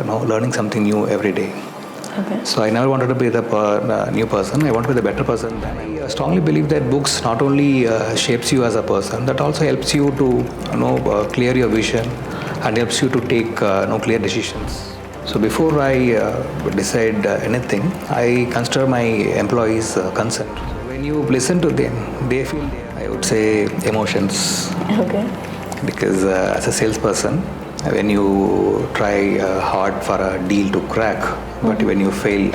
learning something new every day. Okay. So I never wanted to be the new person. I want to be the better person. I strongly believe that books not only shapes you as a person, that also helps you to clear your vision and helps you to take clear decisions. So before I decide anything, I consider my employees' consent. When you listen to them, they feel, I would say, emotions. Okay. Because as a salesperson, when you try hard for a deal to crack, but when you fail,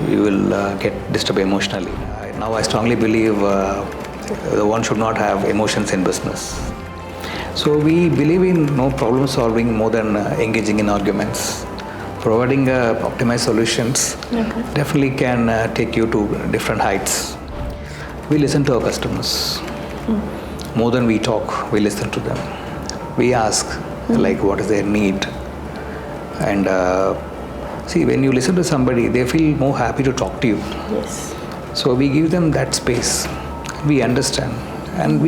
you will get disturbed emotionally. Now I strongly believe one should not have emotions in business. So we believe in problem solving more than engaging in arguments. Providing optimized solutions definitely can take you to different heights. We listen to our customers. More than we talk, we listen to them. We ask what is their need. And see, when you listen to somebody, they feel more happy to talk to you. Yes. So we give them that space. We understand. And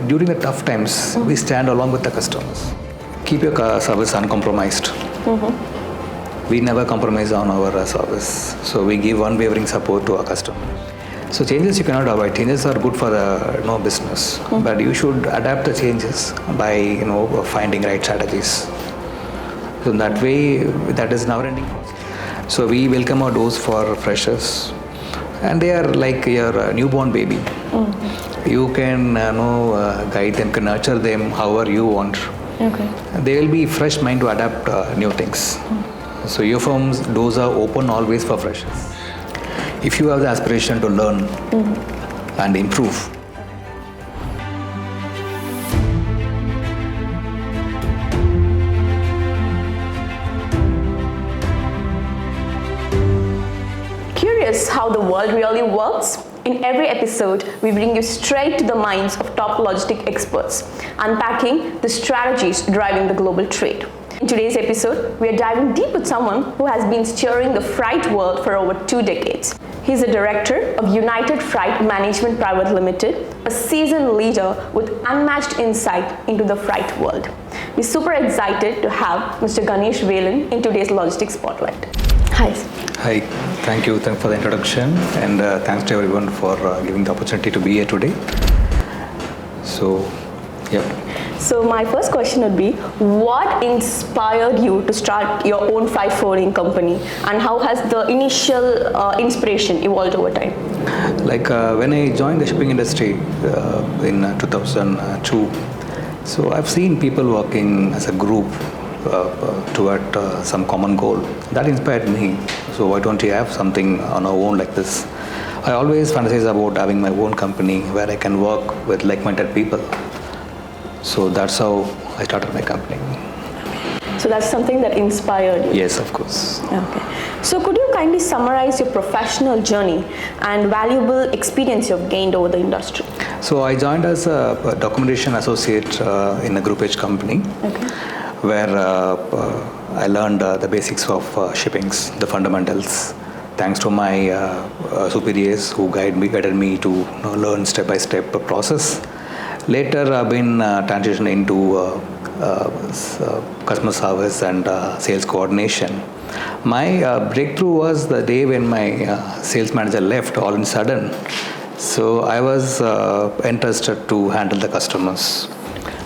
during the tough times, we stand along with the customers. Keep your service uncompromised. We never compromise on our service. So we give unwavering support to our customers. So changes you cannot avoid. Changes are good for the business, but you should adapt the changes by finding right strategies. So in that way, that is never-ending process. So we welcome our doors for freshers, and they are like your newborn baby. You can guide them, can nurture them however you want. Okay. They will be fresh mind to adapt new things. So your firm's doors are open always for freshers. If you have the aspiration to learn and improve. Curious how the world really works? In every episode, we bring you straight to the minds of top logistic experts, unpacking the strategies driving the global trade. In today's episode, we are diving deep with someone who has been steering the freight world for over 2 decades. He's the director of United Freight Management Private Limited, a seasoned leader with unmatched insight into the freight world. We're super excited to have Mr. Ganesh Velan in today's Logistics Spotlight. Hi. Hi, thank you for the introduction, and thanks to everyone for giving the opportunity to be here today. So, yeah. So my first question would be, what inspired you to start your own freight forwarding company, and how has the initial inspiration evolved over time? When I joined the shipping industry in 2002, so I've seen people working as a group toward some common goal. That inspired me. So why don't you have something on our own like this? I always fantasize about having my own company where I can work with like-minded people. So that's how I started my company. So that's something that inspired you? Yes, of course. Okay. So could you kindly summarize your professional journey and valuable experience you've gained over the industry? So I joined as a documentation associate in a Group H company, where I learned the basics of shippings, the fundamentals. Thanks to my superiors who guided me to learn step-by-step process. Later, I've been transitioned into customer service and sales coordination. My breakthrough was the day when my sales manager left all of a sudden. So I was entrusted to handle the customers.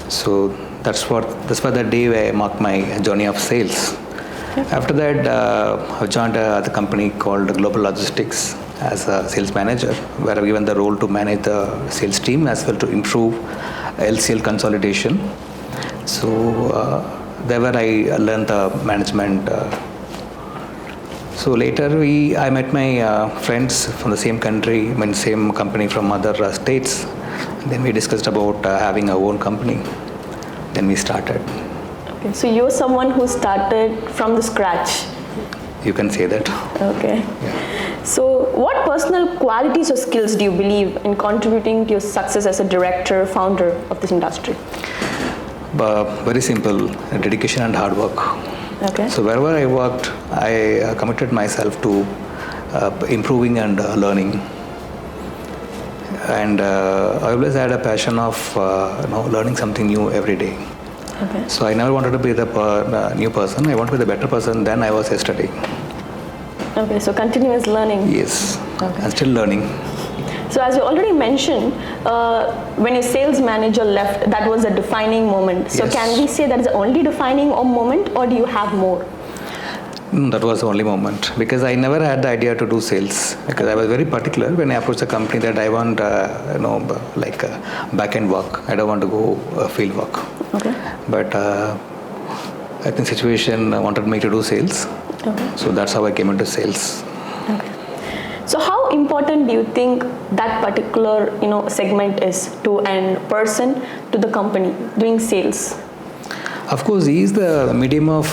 So that's the day where I marked my journey of sales. After that, I joined the company called Global Logistics as a sales manager, where I've given the role to manage the sales team as well to improve LCL consolidation. So there where I learned the management. So later I met my friends from the same country, same company from other states. And then we discussed about having our own company. Then we started. Okay, so you're someone who started from the scratch. You can say that. Okay. Yeah. So what personal qualities or skills do you believe in contributing to your success as a director, founder of this industry? Very simple, dedication and hard work. Okay. So wherever I worked, I committed myself to improving and learning. And I always had a passion of learning something new every day. Okay. So I never wanted to be the new person. I want to be the better person than I was yesterday. Okay, so continuous learning. Yes, Okay. I'm still learning. So as you already mentioned, when your sales manager left, that was a defining moment. So Yes. can we say that is the only defining moment, or do you have more? That was the only moment because I never had the idea to do sales because I was very particular when I approached the company that I want like back-end work. I don't want to go field work. Okay. But I think situation wanted me to do sales. Okay. So that's how I came into sales. Okay. So how important do you think that particular segment is to a person, to the company doing sales? Of course, he is the medium of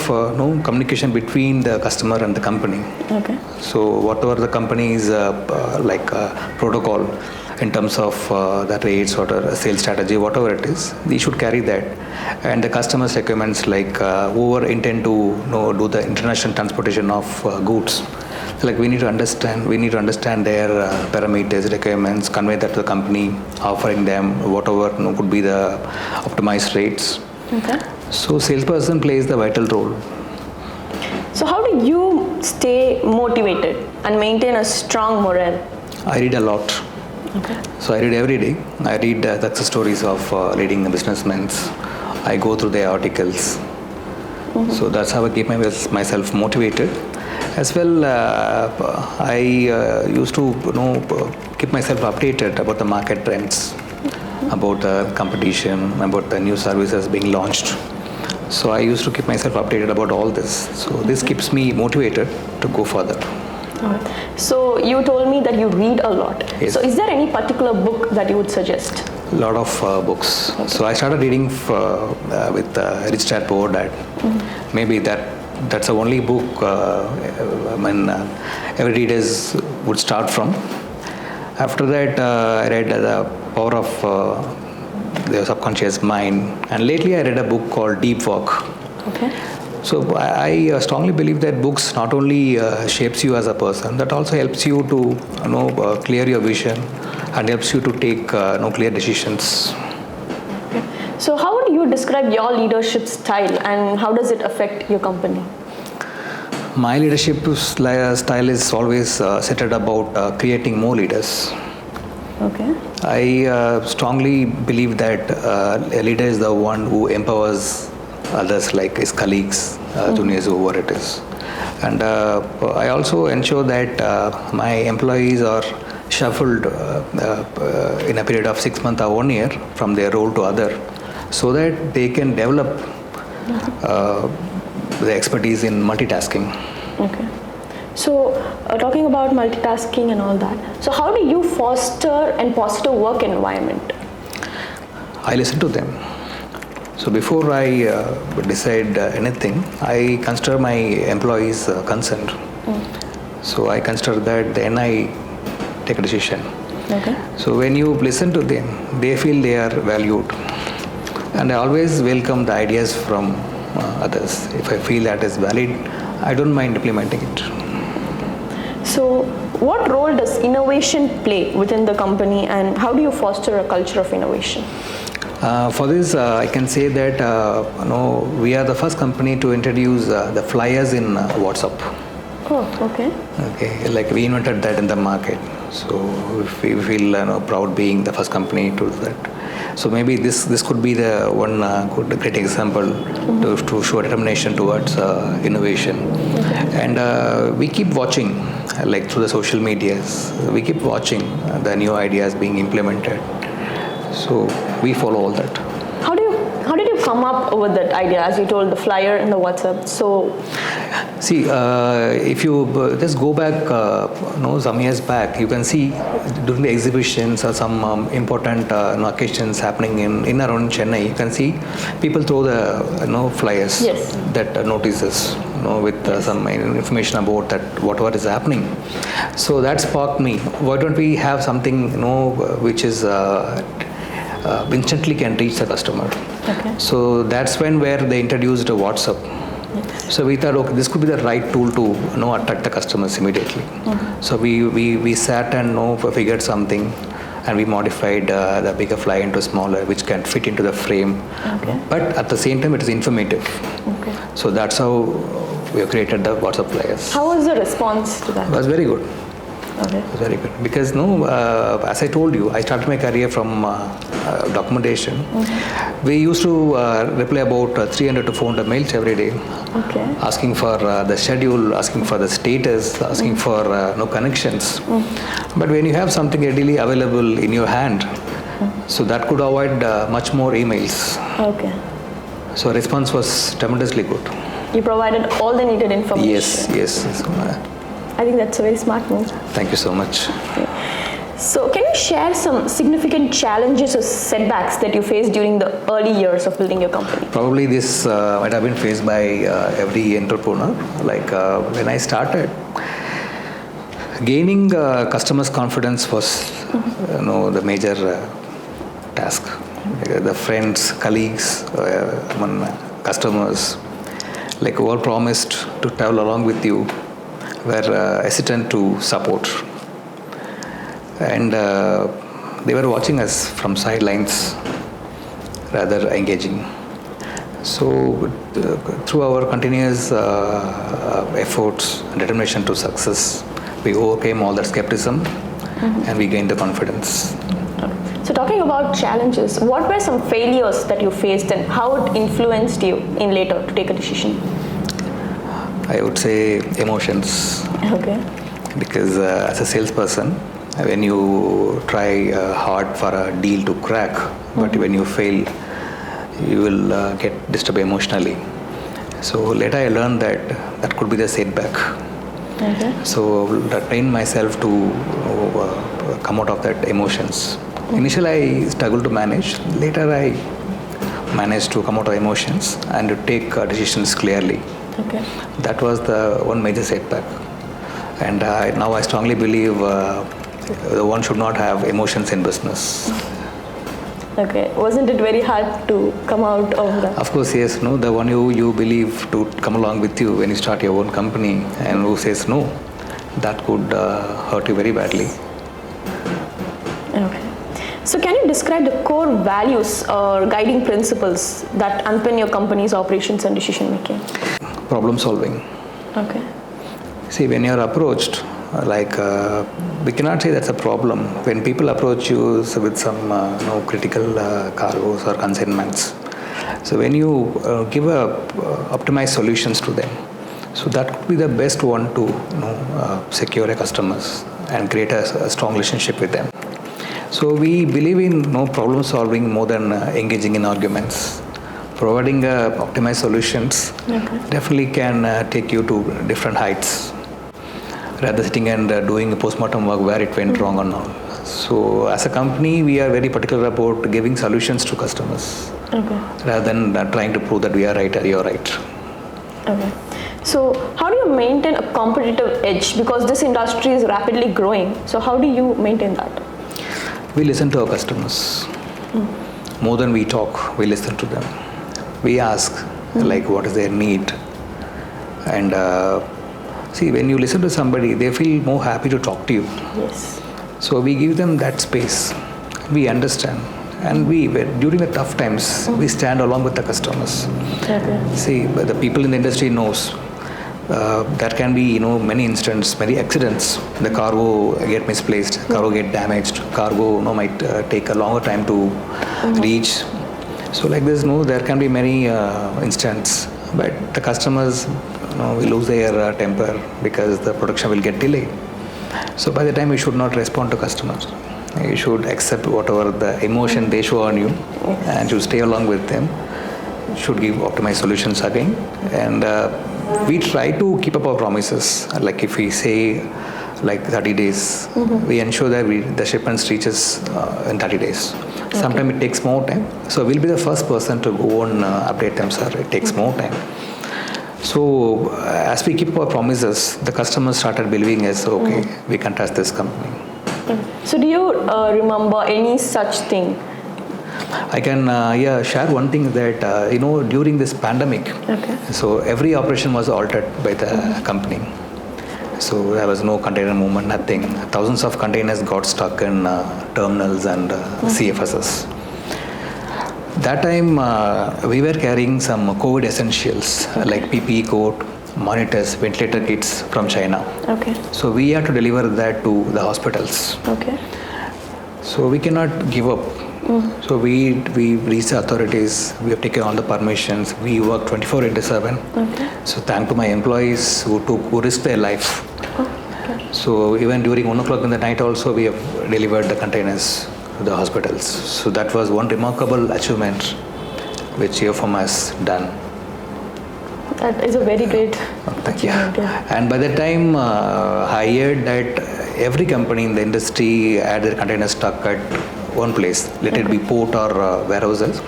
communication between the customer and the company. Okay. So whatever the company's protocol in terms of the rates or the sales strategy, whatever it is, we should carry that. And the customer's requirements, like whoever intend to do the international transportation of goods. So like we need to understand their parameters, requirements, convey that to the company, offering them whatever could be the optimized rates. Okay. So salesperson plays the vital role. So how do you stay motivated and maintain a strong morale? I read a lot. Okay. So I read every day. I read success stories of leading businessmen. I go through their articles. Mm-hmm. So that's how I keep myself motivated. As well, I used to keep myself updated about the market trends, about the competition, about the new services being launched. So I used to keep myself updated about all this. So this keeps me motivated to go further. Alright. So you told me that you read a lot. Yes. So is there any particular book that you would suggest? A lot of books. Okay. So I started reading with Rich Dad Poor Dad. Mm-hmm. Maybe that's the only book every readers would start from. After that, I read The Power of the Subconscious Mind, and lately I read a book called Deep Work. Okay. So I strongly believe that books not only shapes you as a person, that also helps you to clear your vision and helps you to take clear decisions. Okay. So how would you describe your leadership style and how does it affect your company? My leadership style is always centered about creating more leaders. Okay. I strongly believe that a leader is the one who empowers others, like his colleagues, juniors, whoever it is. And I also ensure that my employees are shuffled in a period of 6 months or 1 year from their role to other, so that they can develop the expertise in multitasking. Okay. So talking about multitasking and all that, so how do you foster and foster work environment? I listen to them. So before I decide anything, I consider my employees' consent. So I consider that, then I take a decision. Okay. So when you listen to them, they feel they are valued. And I always welcome the ideas from others. If I feel that is valid, I don't mind implementing it. So what role does innovation play within the company and how do you foster a culture of innovation? For this, I can say that we are the first company to introduce the flyers in WhatsApp. Oh, okay. Okay, like we invented that in the market. So we feel proud being the first company to do that. So maybe this could be the one great example to show determination towards innovation. Okay. And we keep watching, like through the social medias, we keep watching the new ideas being implemented. So we follow all that. How did you come up with that idea, as you told, the flyer and the WhatsApp? So, see, if you just go back, some years back, you can see during the exhibitions or some important occasions happening in around Chennai, you can see people throw the flyers, yes, that notices, with some information about that whatever is happening. So that sparked me. Why don't we have something which is instantly can reach the customer? Okay. So that's where they introduced WhatsApp. Yes. So we thought, okay, this could be the right tool to attract the customers immediately. Mm-hmm. So we sat and figured something, and we modified the bigger fly into smaller, which can fit into the frame. Okay. But at the same time, it is informative. Okay. So that's how we have created the WhatsApp flyers. How was the response to It that? was very good. Okay. It was very good because as I told you, I started my career from documentation. We used to reply about 300 to 400 mails every day, Okay. asking for the schedule, asking for the status, asking for no connections. But when you have something readily available in your hand, so that could avoid much more emails. Okay. So response was tremendously good. You provided all the needed information. Yes. So, I think that's a very smart move. thank you so much. So, can you share some significant challenges or setbacks that you faced during the early years of building your company? Probably this might have been faced by every entrepreneur. Like when I started, gaining customers' confidence was, the major task. The friends, colleagues, customers, like all promised to travel along with you, were hesitant to support, and they were watching us from sidelines rather engaging. So through our continuous efforts and determination to success, we overcame all that skepticism and we gained the confidence. So, talking about challenges, what were some failures that you faced and how it influenced you in later to take a decision? I would say emotions, Okay. because as a salesperson, when you try hard for a deal to crack, but when you fail, you will get disturbed emotionally. So later I learned that could be the setback. Okay. So I trained myself to come out of that emotions. Initially I struggled to manage. Later I managed to come out of emotions and to take decisions clearly. Okay. That was the one major setback. And now I strongly believe one should not have emotions in business. Okay. Wasn't it very hard to come out of that? Of course, yes, no. The one you believe to come along with you when you start your own company, and who says no, that could hurt you very badly. Okay. So, can you describe the core values or guiding principles that underpin your company's operations and decision making? Problem solving. Okay. See, when you are approached, we cannot say that's a problem. When people approach you with some critical cargos or consignments, so when you give optimized solutions to them, so that could be the best one to secure a customers and create a strong relationship with them. So we believe in problem solving more than engaging in arguments. Providing optimized solutions definitely can take you to different heights, rather sitting and doing postmortem work where it went wrong or not. So as a company, we are very particular about giving solutions to customers, rather than trying to prove that we are right or you are right. Okay. So how do you maintain a competitive edge? Because this industry is rapidly growing. So how do you maintain that? We listen to our customers. More than we talk, we listen to them. We ask, what is their need? And see, when you listen to somebody, they feel more happy to talk to you. Yes. So we give them that space. We understand. And during the tough times, we stand along with the customers. Okay. See, but the people in the industry knows there can be, many incidents, many accidents. The cargo get misplaced, cargo get damaged, cargo might take a longer time to reach. So like this, there can be many incidents, but the customers will lose their temper because the production will get delayed. So by the time, you should not respond to customers. You should accept whatever the emotion they show on you, and you stay along with them. You should give optimized solutions again, and we try to keep up our promises. Like if we say 30 days, we ensure that the shipments reaches in 30 days. Sometimes it takes more time. So we'll be the first person to go and update them, sir. It takes more time. So as we keep our promises, the customers started believing us, we can trust this company. So do you remember any such thing? I can share one thing that during this pandemic, so every operation was altered by the company. So there was no container movement, nothing. Thousands of containers got stuck in terminals and CFSs. That time we were carrying some COVID essentials like PPE coat, monitors, ventilator kits from China. Okay. So we had to deliver that to the hospitals. Okay. So we cannot give up. So we reached the authorities. We have taken all the permissions. We work 24/7. Okay. So thank to my employees who risked their life. Okay. So even during 1 o'clock in the night also we have delivered the containers to the hospitals. So that was one remarkable achievement which UFM has done. That is a very great Thank you. achievement, yeah. And by the time I heard that every company in the industry had their containers stuck at one place, let it be port or warehouses.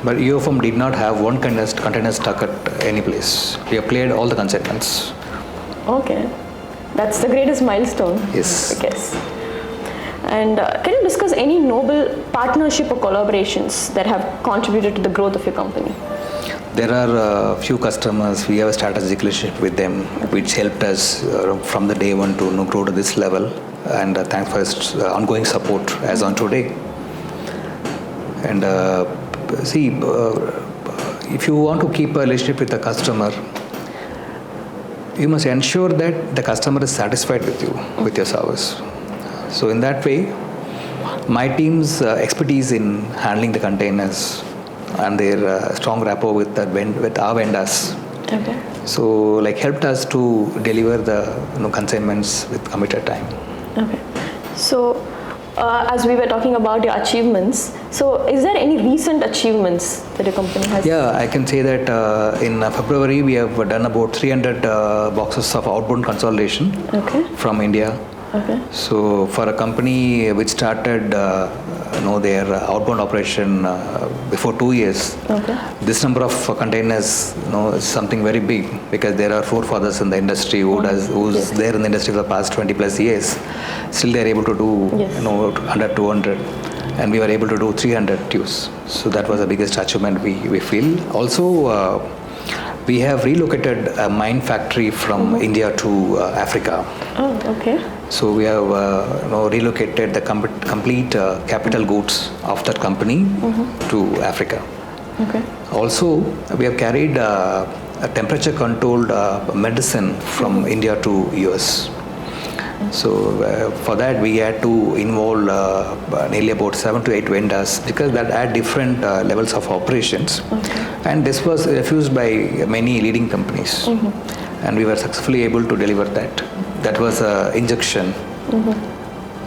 But UFM did not have one container stuck at any place. We have cleared all the consignments. Okay. That's the greatest milestone. Yes. I guess. And can you discuss any noble partnership or collaborations that have contributed to the growth of your company? There are few customers, we have a strategic relationship with them, which helped us from the day one to grow to this level. And thanks for his ongoing support as on today. And if you want to keep a relationship with the customer, you must ensure that the customer is satisfied with you, with your service. So in that way, my team's expertise in handling the containers and their strong rapport with our vendors, Okay. so helped us to deliver the consignments with committed time. Okay. So, as we were talking about your achievements, so is there any recent achievements that your company has? Yeah, I can say that in February we have done about 300 boxes of outbound consolidation from India. Okay. So for a company which started their outbound operation before 2 years, this number of containers is something very big, because there are forefathers in the industry who's there in the industry for the past 20 plus years. Still they are able to do under 200, and we were able to do 300 tubes. So that was the biggest achievement we feel. Also we have relocated a mine factory from India to Africa. Oh, okay. So we have relocated the complete capital goods of that company to Africa. Okay. Also, we have carried a temperature controlled medicine from India to US. So for that we had to involve nearly about 7 to 8 vendors, because that had different levels of operations. And this was refused by many leading companies. And we were successfully able to deliver that. That was an injection.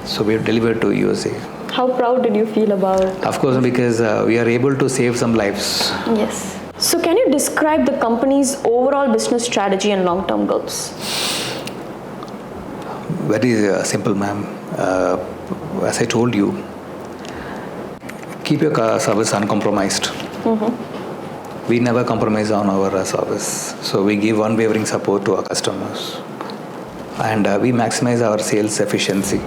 So we have delivered to USA. How proud did you feel about? Of course, because we are able to save some lives. Yes. So can you describe the company's overall business strategy and long-term goals? Very simple, ma'am. As I told you, keep your service uncompromised. We never compromise on our service. So we give unwavering support to our customers. And we maximize our sales efficiency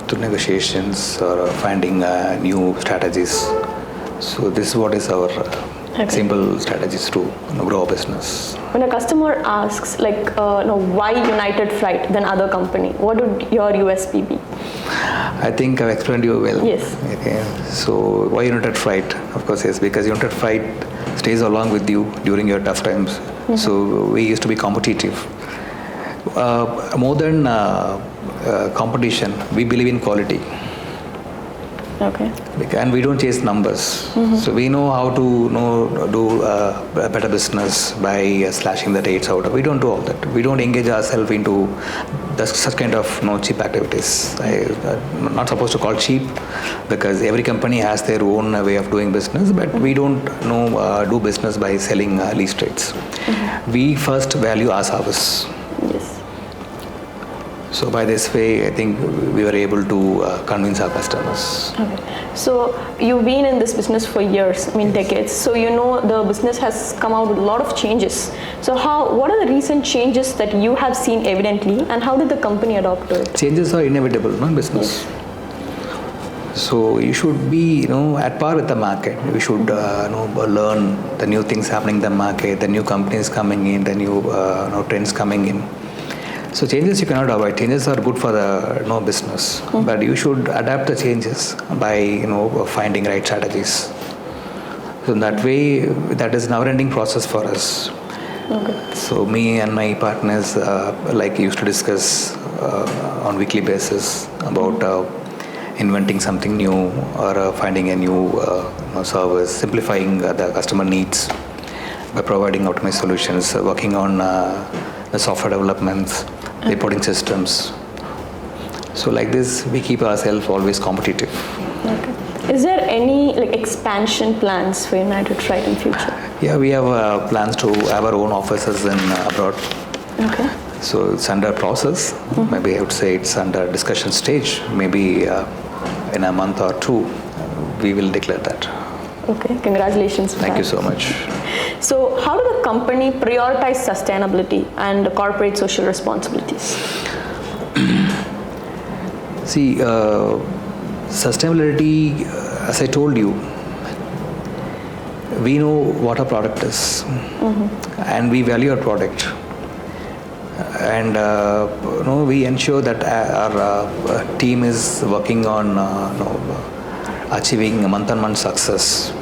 through negotiations or finding new strategies. So this is what is our simple strategies to grow our business. When a customer asks why United Freight than other company, what would your USP be? I think I've explained you well. Yes. Okay. So why United Freight? Of course, yes, because United Freight stays along with you during your tough times. So we used to be competitive. More than competition, we believe in quality. Okay. And we don't chase numbers. So we know how to do a better business by slashing the rates out. We don't do all that. We don't engage ourselves into such kind of cheap activities. I'm not supposed to call cheap, because every company has their own way of doing business, but we don't do business by selling least rates. We first value our service. Yes. So by this way, I think we were able to convince our customers. Okay. So you've been in this business for years, decades. So the business has come out with a lot of changes. So what are the recent changes that you have seen evidently, and how did the company adopt to it? Changes are inevitable in business. Yes. So you should be at par with the market. We should learn the new things happening in the market, the new companies coming in, the new trends coming in. So changes you cannot avoid. Changes are good for the business, but you should adapt the changes by finding right strategies. So in that way, that is never-ending process for us. Okay. So me and my partners used to discuss on weekly basis about inventing something new or finding a new service, simplifying the customer needs by providing optimized solutions, working on the software developments, reporting systems. So like this, we keep ourselves always competitive. Okay. Is there any expansion plans for United Trite in future? Yeah, we have plans to have our own offices in abroad. Okay. So it's under process. Maybe I would say it's under discussion stage. Maybe in a month or two, we will declare that. Okay, congratulations. Thank you so much. So how does the company prioritize sustainability and corporate social responsibilities? See, sustainability, as I told you, we know what our product is, and we value our product, and we ensure that our team is working on achieving month-on-month success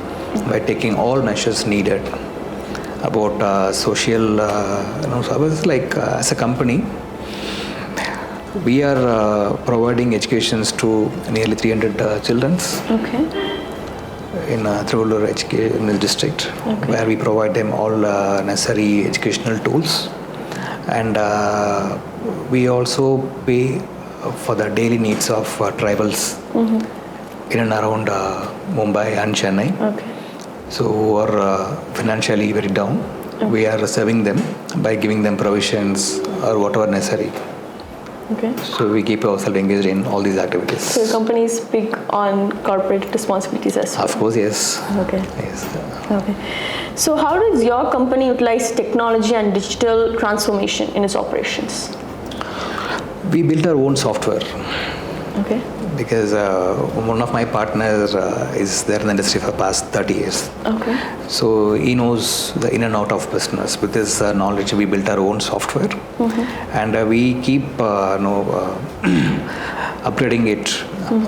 by taking all measures needed about social service. As a company, we are providing educations to nearly 300 children. Okay. In Trivallur education district, where we provide them all necessary educational tools, and we also pay for the daily needs of tribals in and around Mumbai and Chennai. Okay. So who are financially very down, we are serving them by giving them provisions or whatever necessary. Okay. So we keep ourselves engaged in all these activities. So your company is big on corporate responsibilities as well? Of course, yes. Okay. Yes. Okay. So how does your company utilize technology and digital transformation in its operations? We built our own software. Okay. Because one of my partners is there in the industry for the past 30 years. Okay. So he knows the in and out of business. With this knowledge, we built our own software, and we keep upgrading it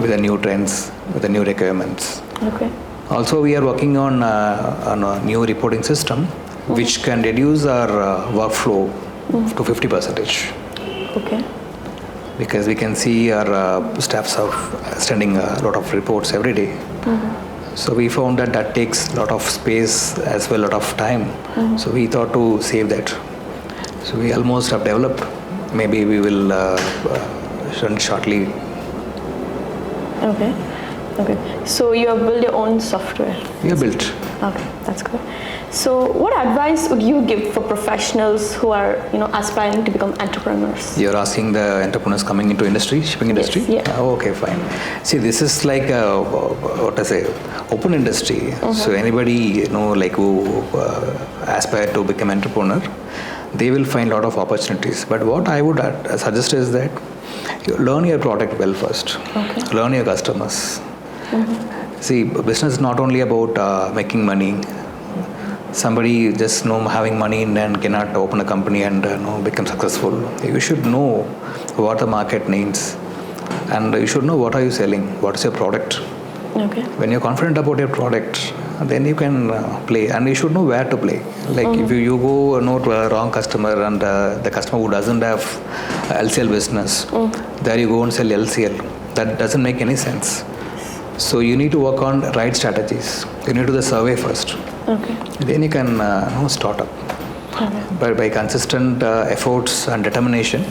with the new trends, with the new requirements. Okay. Also, we are working on a new reporting system, which can reduce our workflow to 50%. Okay. Because we can see our staffs are sending a lot of reports every day. So we found that takes a lot of space as well, a lot of time. So we thought to save that. So we almost have developed. Maybe we will run shortly. Okay. Okay. So you have built your own software? We have built. Okay, that's good. So what advice would you give for professionals who are aspiring to become entrepreneurs? You're asking the entrepreneurs coming into industry, shipping industry? Yes, yeah. Oh, okay, fine. See, this is like open industry. So anybody who aspire to become entrepreneur, they will find a lot of opportunities. But what I would suggest is that you learn your product well first. Okay. Learn your customers. See, business is not only about making money. Somebody just having money and cannot open a company and become successful. You should know what the market needs, and you should know what are you selling, what is your product. Okay. When you're confident about your product, then you can play, and you should know where to play. If you go to a wrong customer and the customer who doesn't have LCL business, there you go and sell LCL. That doesn't make any sense. So you need to work on right strategies. You need to do the survey first. Okay. Then you can start up. Okay. But by consistent efforts and determination,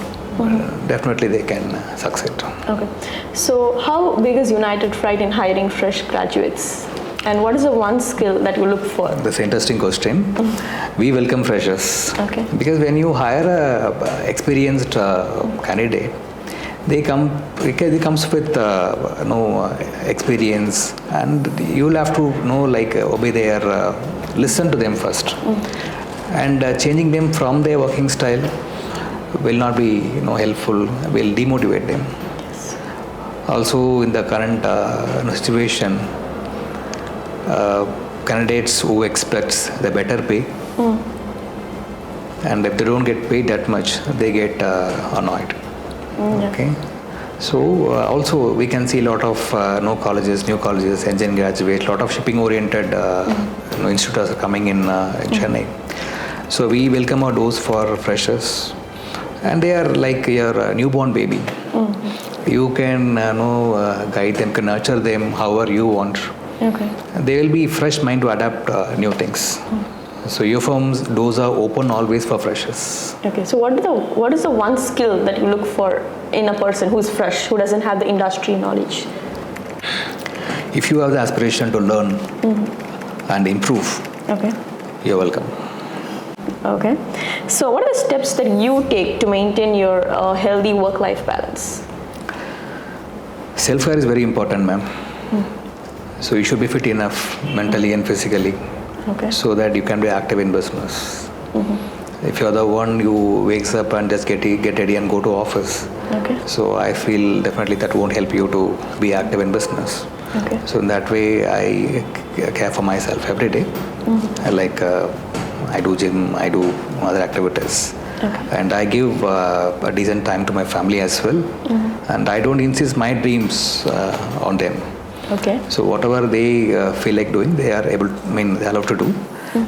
definitely they can succeed. Okay. So how big is United Trite in hiring fresh graduates? And what is the one skill that you look for? That's an interesting question. We welcome freshers. Okay. Because when you hire a experienced candidate, they comes with experience, and you'll have to obey their listen to them first, and changing them from their working style will not be helpful, will demotivate them. Yes. Also in the current situation, candidates who expect the better pay and if they don't get paid that much, they get annoyed. Okay. So also we can see a lot of new colleges, engineering graduates, a lot of shipping-oriented institutes are coming in Chennai. So we welcome our doors for freshers, and they are like your newborn baby. You can guide them, can nurture them however you want. Okay. They will be fresh mind to adapt new things. So your firm's doors are open always for freshers. Okay, so what is the one skill that you look for in a person who's fresh, who doesn't have the industry knowledge? If you have the aspiration to learn and improve, Okay. you're welcome. Okay. So what are the steps that you take to maintain your healthy work-life balance? Self-care is very important, ma'am. So you should be fit enough mentally and physically. Okay. So that you can be active in business. If you're the one who wakes up and just get ready and go to office, Okay. so I feel definitely that won't help you to be active in business. Okay. So in that way, I care for myself every day. I do gym, I do other activities, and I give a decent time to my family as well. And I don't insist my dreams on them. Okay. So whatever they feel like doing, they are allowed to do.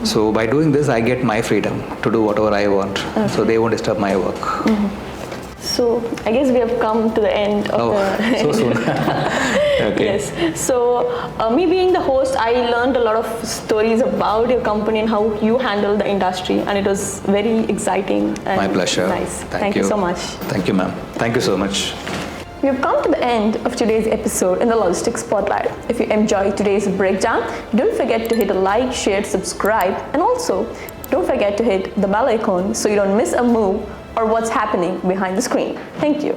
So by doing this, I get my freedom to do whatever I want. So they won't disturb my work. So I guess we have come to the end of the... so soon. Okay. Yes. So me being the host, I learned a lot of stories about your company and how you handle the industry, and it was very exciting. And My pleasure. Nice. Thank you so much. Thank you, ma'am. Thank you so much. We have come to the end of today's episode in the Logistics Spotlight. If you enjoyed today's breakdown, don't forget to hit a like, share, subscribe, and also don't forget to hit the bell icon so you don't miss a move or what's happening behind the screen. Thank you.